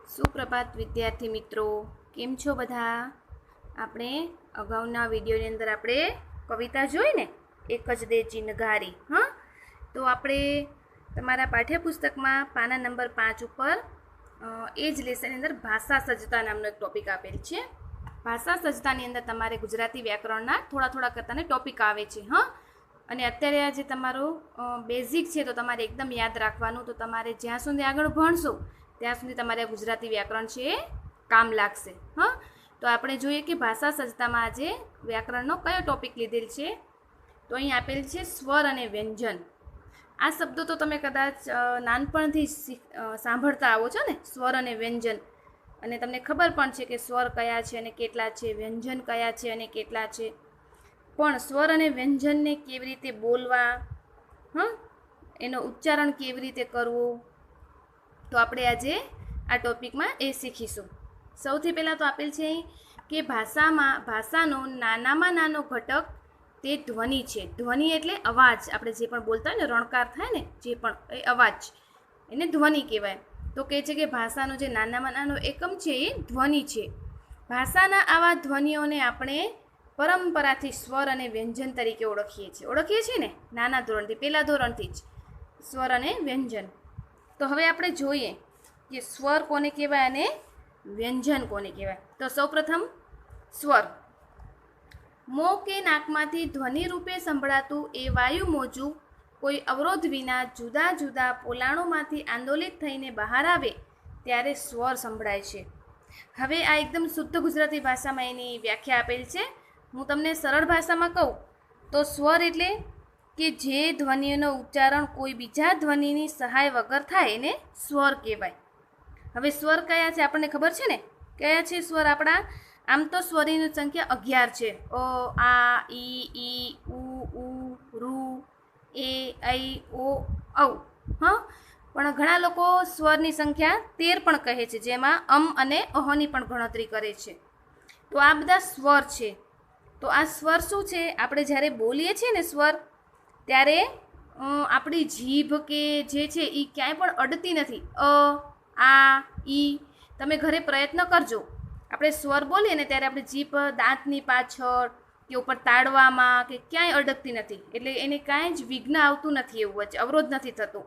સુપ્રભાત વિદ્યાર્થી મિત્રો, કેમ છો બધા? આપણે અગાઉના વિડીયોની અંદર આપણે કવિતા જોઈ ને, એક જ દે ચિનગારી. હા, તો આપણે તમારા પાઠ્યપુસ્તકમાં પાના નંબર 5 ઉપર એ જ લેસનની અંદર ભાષા સજ્જતા નામનો એક ટોપિક આપેલ છે. ભાષા સજ્જતાની અંદર તમારે ગુજરાતી વ્યાકરણના થોડા કરતાને ટોપિક આવે છે. હા, અને અત્યારે આ જે તમારો બેઝિક છે તો તમારે એકદમ યાદ રાખવાનું. તો તમારે જ્યાં સુધી આગળ ભણશો ત્યાં સુધી તમારે ગુજરાતી વ્યાકરણ છે એ કામ લાગશે. હા, તો આપણે જોઈએ કે ભાષા સજ્જતામાં આજે વ્યાકરણનો કયો ટોપિક લીધેલ છે. તો અહીં આપેલ છે સ્વર અને વ્યંજન. આ શબ્દો તો તમે કદાચ નાનપણથી સાંભળતા આવો છો ને, સ્વર અને વ્યંજન. અને તમને ખબર પણ છે કે સ્વર કયા છે અને કેટલા છે, વ્યંજન કયા છે અને કેટલા છે. પણ સ્વર અને વ્યંજનને કેવી રીતે બોલવા, એનો ઉચ્ચારણ કેવી રીતે કરવું, તો આપણે આજે આ ટોપિકમાં એ શીખીશું. સૌથી પહેલાં તો આપેલ છે કે ભાષાનો નાનામાં નાનો ઘટક તે ધ્વનિ છે. ધ્વનિ એટલે અવાજ. આપણે જે પણ બોલતા હોય ને, રણકાર થાય ને, જે પણ એ અવાજ, એને ધ્વનિ કહેવાય. તો કહે છે કે ભાષાનો જે નાનામાં નાનો એકમ છે એ ધ્વનિ છે. ભાષાના આવા ધ્વનિઓને આપણે પરંપરાથી સ્વર અને વ્યંજન તરીકે ઓળખીએ છીએ ને, નાના ધોરણથી, પહેલા ધોરણથી જ સ્વર અને વ્યંજન. તો હવે આપણે જોઈએ કે સ્વર કોને કહેવાય અને વ્યંજન કોને કહેવાય. તો સૌપ્રથમ સ્વર. મોં કે નાકમાંથી ધ્વનિ રૂપે સંભળાતું એ વાયુ મોજું કોઈ અવરોધ વિના જુદા જુદા પોલાણોમાંથી આંદોલિત થઈને બહાર આવે ત્યારે સ્વર સંભળાય છે. હવે આ એકદમ શુદ્ધ ગુજરાતી ભાષામાં એની વ્યાખ્યા આપેલ છે. હું તમને સરળ ભાષામાં કહું તો સ્વર એટલે કે જે ધ્વનિનો ઉચ્ચારણ કોઈ બીજા ધ્વનિની સહાય વગર થાય એને સ્વર કહેવાય. હવે સ્વર કયા છે આપણને ખબર છે ને, કયા છે સ્વર આપણા? આમ તો સ્વરની સંખ્યા 11 છે. અ, આ, ઈ, ઉ, રૂ, એ, ઐ, ઓ, ઔ. હા, પણ ઘણા લોકો સ્વરની સંખ્યા 13 પણ કહે છે, જેમાં અને અહની પણ ગણતરી કરે છે. તો આ બધા સ્વર છે. તો આ સ્વર શું છે? આપણે જ્યારે બોલીએ છીએ ને સ્વર, ત્યારે આપણી જીભ કે જે છે એ ક્યાંય પણ અડતી નથી. આ, ઈ. તમે ઘરે પ્રયત્ન કરજો. આપણે સ્વર બોલીએ ને ત્યારે આપણી જીભ દાંતની પાછળ કે ઉપર તાળવામાં કે ક્યાંય અડકતી નથી. એટલે એને કાંઈ જ વિઘ્ન આવતું નથી, એવું વચ્ચે અવરોધ નથી થતો.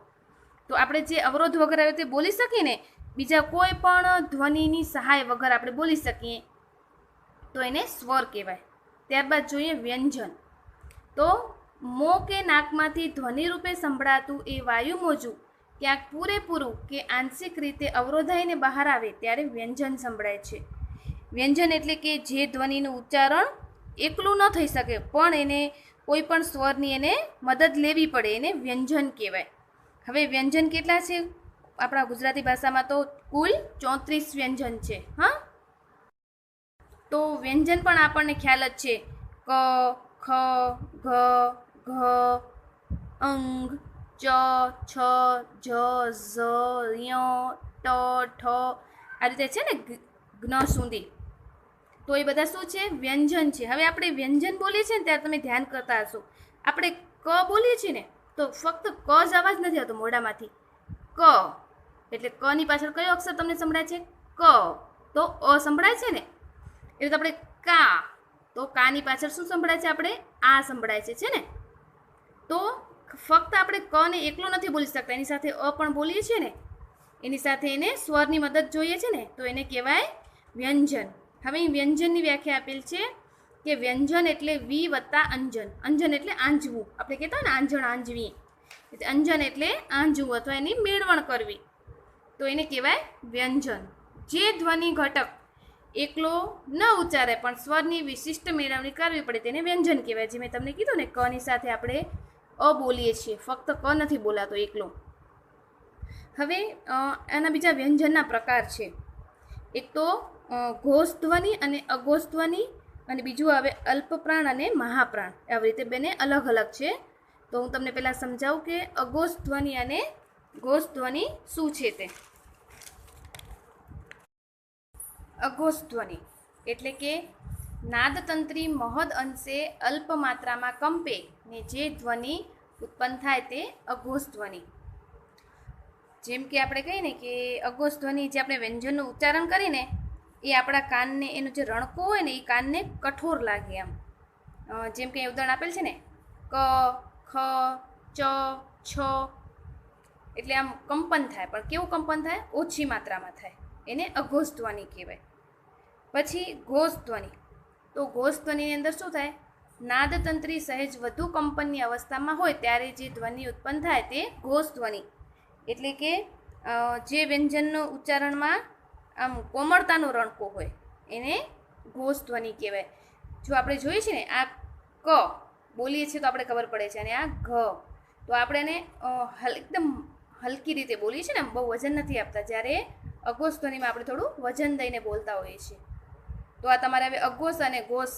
તો આપણે જે અવરોધ વગર આવી રીતે બોલી શકીએ ને, બીજા કોઈ પણ ધ્વનિની સહાય વગર આપણે બોલી શકીએ, તો એને સ્વર કહેવાય. ત્યારબાદ જોઈએ વ્યંજન. તો મોં કે નાકમાંથી ધ્વનિ રૂપે સંભળાતું એ વાયુ મોજું ક્યાંક પૂરેપૂરું કે આંશિક રીતે અવરોધાઈને બહાર આવે ત્યારે વ્યંજન સંભળાય છે. વ્યંજન એટલે કે જે ધ્વનિનું ઉચ્ચારણ એકલું ન થઈ શકે, પણ એને કોઈ પણ સ્વરની એને મદદ લેવી પડે, એને વ્યંજન કહેવાય. હવે વ્યંજન કેટલા છે આપણા ગુજરાતી ભાષામાં? તો કુલ 34 વ્યંજન છે. હા, તો વ્યંજન પણ આપણને ખ્યાલ જ છે. ક, ખ, ઘ, ઘ, અંગ, ચ, છ, જ, ઝ, ય, ટ, ઠ, આ રીતે છે ને જ્ઞ સુધી. તો એ બધા શું છે? વ્યંજન છે. હવે આપણે વ્યંજન બોલીએ છીએ ને ત્યારે તમે ધ્યાન કરતા હશો, આપણે ક બોલીએ છીએ ને તો ફક્ત ક જ અવાજ નથી આવતો મોઢામાંથી. ક એટલે ક ની પાછળ કયો અક્ષર તમને સંભળાય છે? ક. તો અ સંભળાય છે ને. એટલે આપણે કા, તો કાની પાછળ શું સંભળાય છે? આપણે આ સંભળાય છે ને. તો ફક્ત આપણે ક ને એકલો નથી બોલી શકતા, એની સાથે અ પણ બોલીએ છીએ ને, એની સાથે એને સ્વરની મદદ જોઈએ છે ને, તો એને કહેવાય વ્યંજન. હવે વ્યંજનની વ્યાખ્યા આપેલ છે કે વ્યંજન એટલે વી વત્તા અંજન. અંજન એટલે આંજવું. આપણે કહેતા હોય ને આંજણ આંજવી, અંજન એટલે આંજવું અથવા એની મેળવણ કરવી, તો એને કહેવાય વ્યંજન. જે ધ્વનિ ઘટક એકલો ન ઉચ્ચારે પણ સ્વરની વિશિષ્ટ મેળવણી કરવી પડે તેને વ્યંજન કહેવાય. જે મેં તમને કીધું ને, ક ની સાથે આપણે અ બોલીએ છીએ, ફક્ત ક નથી બોલાતો એકલો. હવે એના બીજા વ્યંજનના પ્રકાર છે. એક તો ઘોષ ધ્વનિ અને અઘોષ ધ્વનિ, અને બીજું આવે અલ્પપ્રાણ અને મહાપ્રાણ. આવી રીતે બંને અલગ અલગ છે. તો હું તમને પહેલાં સમજાવું કે અઘોષ ધ્વનિ અને ઘોષ ધ્વનિ શું છે તે. અઘોષ ધ્વનિ એટલે કે નાદતંત્રી મહદ અંશે અલ્પ માત્રામાં કંપે ને જે ધ્વનિ ઉત્પન્ન થાય તે અઘોષ ધ્વનિ. જેમ કે આપણે કહીએ ને કે અઘોષ ધ્વનિ જે આપણે વ્યંજનનું ઉચ્ચારણ કરીને એ આપણા કાનને એનો જે રણકો હોય ને એ કાનને કઠોર લાગે આમ. જેમ કે ઉદાહરણ આપેલ છે ને ક ખ ચ છ, એટલે આમ કંપન થાય, પણ કેવું કંપન થાય? ઓછી માત્રામાં થાય, એને અઘોષ ધ્વનિ કહેવાય. પછી ઘોષ ધ્વનિ. તો ઘોષ ધ્વનિની અંદર શું થાય? નાદતંત્રી સહેજ વધુ કંપનની અવસ્થામાં હોય ત્યારે જે ધ્વનિ ઉત્પન્ન થાય તે ઘોષ ધ્વનિ. એટલે કે જે વ્યંજનનો ઉચ્ચારણમાં આમ કોમળતાનો રણકો હોય એને ઘોષ ધ્વનિ કહેવાય. જો આપણે જોઈએ છીએ ને આ ક બોલીએ છીએ તો આપણે ખબર પડે છે, અને આ ઘ તો આપણે એને એકદમ હલકી રીતે બોલીએ છીએ ને, બહુ વજન નથી આપતા. જ્યારે અઘોષ ધ્વનિમાં આપણે થોડું વજન દઈને બોલતા હોઈએ છીએ. તો આ તમારે હવે અઘોષ અને ઘોષ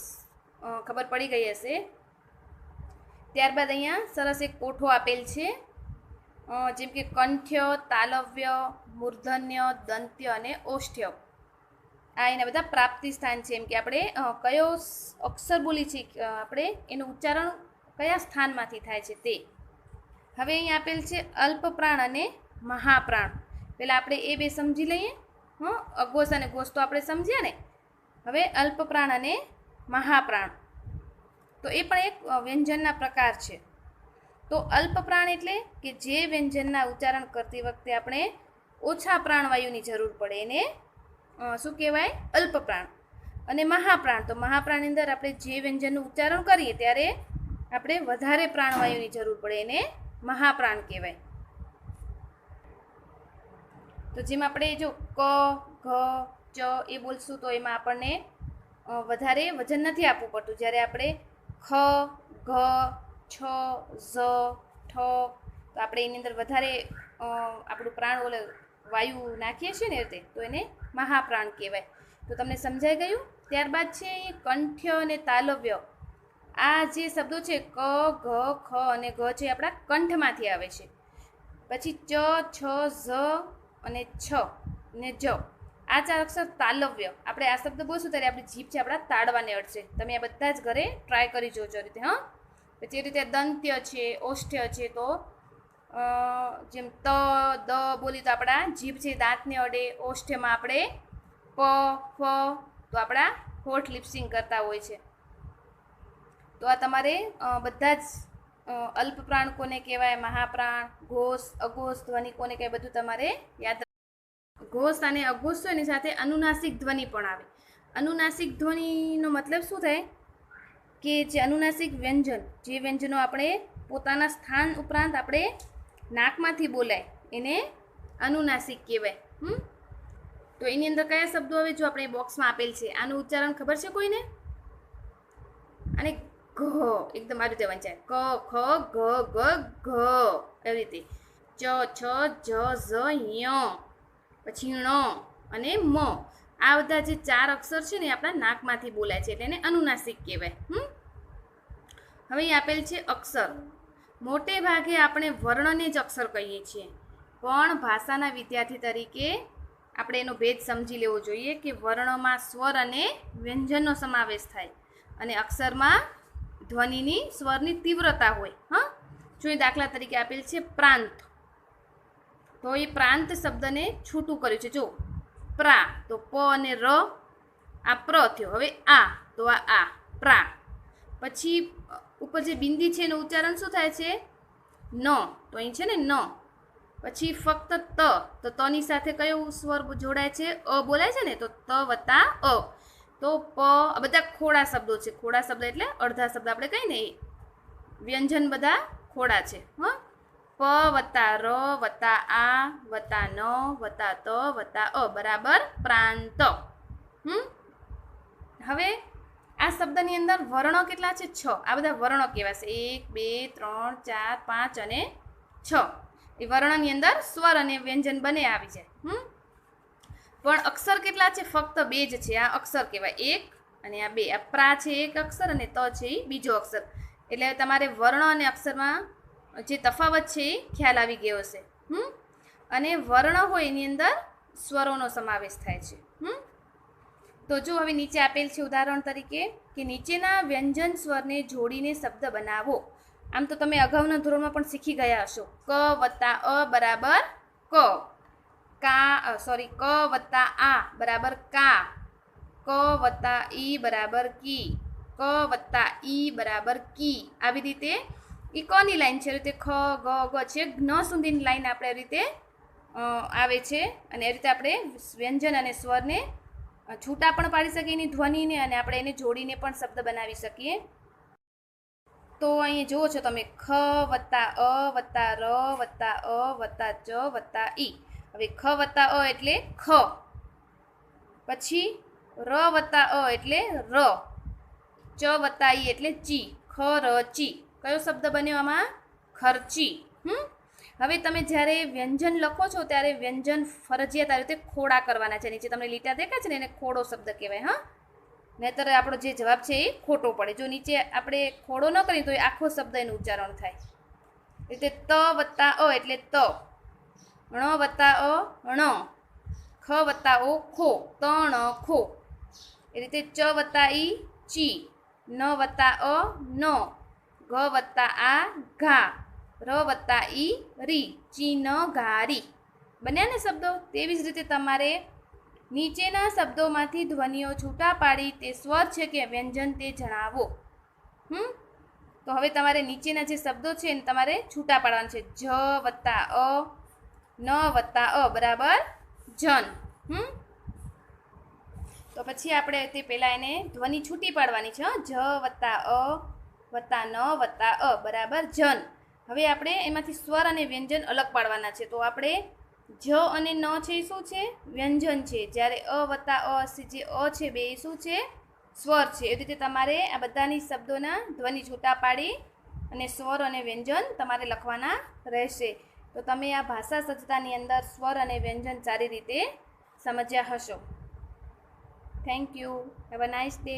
ખબર પડી ગઈ હશે. ત્યારબાદ અહીંયા સરસ એક કોઠો આપેલ છે, જેમ કે કંઠ્ય, તાલવ્ય, મૂર્ધન્ય, દંત્ય અને ઓષ્ઠ્ય. આ એના બધા પ્રાપ્તિ સ્થાન છે. એમ કે આપણે કયો અક્ષર બોલી છે આપણે એનું ઉચ્ચારણ કયા સ્થાનમાંથી થાય છે તે. હવે અહીં આપેલ છે અલ્પપ્રાણ અને મહાપ્રાણ. પહેલાં આપણે એ બે સમજી લઈએ. અઘોષ અને ઘોષ તો આપણે સમજ્યા ને. હવે અલ્પપ્રાણ અને મહાપ્રાણ, તો એ પણ એક વ્યંજનના પ્રકાર છે. તો અલ્પપ્રાણ એટલે કે જે વ્યંજનના ઉચ્ચારણ કરતી વખતે આપણે ઓછા પ્રાણવાયુની જરૂર પડે એને શું કહેવાય? અલ્પપ્રાણ. અને મહાપ્રાણ, તો મહાપ્રાણની અંદર આપણે જે વ્યંજનનું ઉચ્ચારણ કરીએ ત્યારે આપણે વધારે પ્રાણવાયુની જરૂર પડે એને મહાપ્રાણ કહેવાય. તો જેમ આપણે જો ક ઘ ચ એ બોલશું તો એમાં આપણને વધારે વજન નથી આપવું પડતું. જ્યારે આપણે ખ ઘ છ ઝ ઠ તો આપણે એની અંદર વધારે આપણું પ્રાણ વાયુ નાખીએ છીએ ને રીતે, તો એને મહાપ્રાણ કહેવાય. તો તમને સમજાઈ ગયું? ત્યારબાદ છે કંઠ્ય અને તાલવ્ય. આ જે શબ્દો છે ક ઘ ખ અને ઘ છે આપણા કંઠમાંથી આવે છે. પછી ચ છ ઝ અને છ ને જ, આ 4 અક્ષર તાલવ્ય. આપણે આ શબ્દ બોલશું ત્યારે આપણી જીભ છે આપણા તાળવાને અડશે. તમે આ બધા જ ઘરે ટ્રાય કરી જોજો રીતે. પછી એ રીતે દંત્ય છે, ઓષ્ઠ્ય છે, તો જેમ ત દ બોલી તો આપણા જીભ છે દાંતને અડે. ઓષ્ઠ્યમાં આપણે પ ફ તો આપણા હોઠ લિપ્સિંગ કરતા હોય છે. તો આ તમારે બધા જ અલ્પપ્રાણ કોને કહેવાય, મહાપ્રાણ, ઘોષ, અઘોષ ધ્વનિ કોને કહેવાય, બધું તમારે યાદ. ઘોષ અને અઘોષ એની સાથે અનુનાસિક ધ્વનિ પણ આવે. અનુનાસિક ધ્વનિનો મતલબ શું થાય? કે જે અનુનાસિક વ્યંજન, જે વ્યંજનો આપણે પોતાના સ્થાન ઉપરાંત આપણે નાકમાંથી બોલાય એને અનુનાસિક કહેવાય. તો એની અંદર કયા શબ્દો આવે? જો આપણે બોક્સમાં આપેલ છે, આનું ઉચ્ચારણ ખબર છે કોઈને? અને ઘ એકદમ આ રીતે વંચાય. ક ખ ગ ગ ઘ એવી રીતે. ચ છ જ ઝ ય, પછી ણ અને મ. આ બધા જે 4 અક્ષર છે ને એ આપણા નાકમાંથી બોલાય છે, એટલે એને અનુનાસિક કહેવાય. હવે અહીં આપેલ છે અક્ષર. મોટે ભાગે આપણે વર્ણને જ અક્ષર કહીએ છીએ, પણ ભાષાના વિદ્યાર્થી તરીકે આપણે એનો ભેદ સમજી લેવો જોઈએ કે વર્ણમાં સ્વર અને વ્યંજનનો સમાવેશ થાય, અને અક્ષરમાં ધ્વનિની સ્વરની તીવ્રતા હોય. જો એ દાખલા તરીકે આપેલ છે પ્રાંત, તો એ પ્રાંત શબ્દને છૂટું કર્યું છે. જો પ્રા તો પ અને ર, આ પ્ર થયો. હવે આ તો આ પ્રા. પછી ઉપર જે બિંદી છે એનું ઉચ્ચારણ શું થાય છે? ન. તો અહીં છે ને ન. પછી ફક્ત ત, તો તની સાથે કયો સ્વર જોડાય છે? અ બોલાય છે ને, તો ત વત્તા અ. તો પ, આ બધા ખોડા શબ્દો છે. ખોડા શબ્દ એટલે અડધા શબ્દ આપણે કહીએ ને, વ્યંજન બધા ખોડા છે. પ વત્તા ર વત્તા આ વત્તા ન વત્તા ત વત્તા અ બરાબર પ્રાંત. હવે આ શબ્દની અંદર વર્ણો કેટલા છે? 6. આ બધા વર્ણો કહેવાશે. 1 2 3 4 5 અને 6. એ વર્ણની અંદર સ્વર અને વ્યંજન બંને આવી જાય. પણ અક્ષર કેટલા છે? ફક્ત 2 જ છે. આ અક્ષર કહેવાય, 1 અને આ 2. આ પ્રા છે એક અક્ષર અને ત છે એ બીજો અક્ષર. એટલે તમારે વર્ણ અને અક્ષરમાં જે તફાવત છે એ ખ્યાલ આવી ગયો હશે. અને વર્ણ હોય એની અંદર સ્વરોનો સમાવેશ થાય છે. તો જો હવે નીચે આપેલ છે ઉદાહરણ તરીકે કે નીચેના વ્યંજન સ્વરને જોડીને શબ્દ બનાવો. આમ તો તમે અગાઉના ધોરણમાં પણ શીખી ગયા હશો. ક વત્તા અ બરાબર ક, ક વત્તા આ બરાબર કા, ક વત્તા ઈ બરાબર કી, ક વત્તા ઈ બરાબર કી. આવી રીતે એ કની લાઈન છે, રીતે ખ ગ ગ છે જ્ઞ સુધીની લાઈન આપણે રીતે આવે છે. અને એ રીતે આપણે વ્યંજન અને સ્વરને છૂટા પણ પાડી શકીએ એની ધ્વનિને, અને આપણે એને જોડીને પણ શબ્દ બનાવી શકીએ. તો અહીંયા જુઓ છો તમે, ખ વત્તા અ વત્તા ર વત્તા અ વત્તા ચ વત્તા ઈ. હવે ખ વત્તા અ એટલે ખ, પછી ર વત્તા અ એટલે ર, ચ વત્તા ઈ એટલે ચી, ખ ર ચી. કયો શબ્દ બન્યો આમાં? ખર્ચી. હવે તમે જ્યારે વ્યંજન લખો છો ત્યારે વ્યંજન ફરજિયાત આ રીતે ખોડા કરવાના છે. નીચે તમને લીટા દેખાય છે ને, એને ખોડો શબ્દ કહેવાય. હા, નહીતર આપણો જે જવાબ છે એ ખોટો પડે. જો નીચે આપણે ખોડો ન કરીએ તો એ આખો શબ્દ એનું ઉચ્ચારણ થાય. રીતે ત વત્તા અ એટલે ત, ણ વત્તા અ ણ, ખ વત્તા ઓ ખો, તણ ખો. એ રીતે ચ વત્તા ઈ ચી, ન વત્તા અ ન, ગ વત્તા આ ઘા, ર વત્તા ઈ રી, ચી ન ઘારી. બન્યા ને શબ્દો? તેવી જ રીતે તમારે નીચેના શબ્દોમાંથી ધ્વનિઓ છૂટા પાડી તે સ્વર છે કે વ્યંજન તે જણાવો. તો હવે તમારે નીચેના જે શબ્દો છે એને તમારે છૂટા પાડવાના છે. જ વત્તા અ, ન વત્તા અ બરાબર જન. તો પછી આપણે તે પહેલાં એને ધ્વનિ છૂટી પાડવાની છે. જ વત્તા અ વત્તા ન વત્તા અ બરાબર જન. હવે આપણે એમાંથી સ્વર અને વ્યંજન અલગ પાડવાના છે. તો આપણે જ અને ન છે એ શું છે? વ્યંજન છે. જ્યારે અ વત્તા અ જે અ છે બે એ શું છે? સ્વર છે. એ રીતે તમારે આ બધાની શબ્દોના ધ્વનિ છૂટા પાડી અને સ્વર અને વ્યંજન તમારે લખવાના રહેશે. તો તમે આ ભાષા સજ્જતાની અંદર સ્વર અને વ્યંજન સારી રીતે સમજ્યા હશો. Thank you. Have a nice day.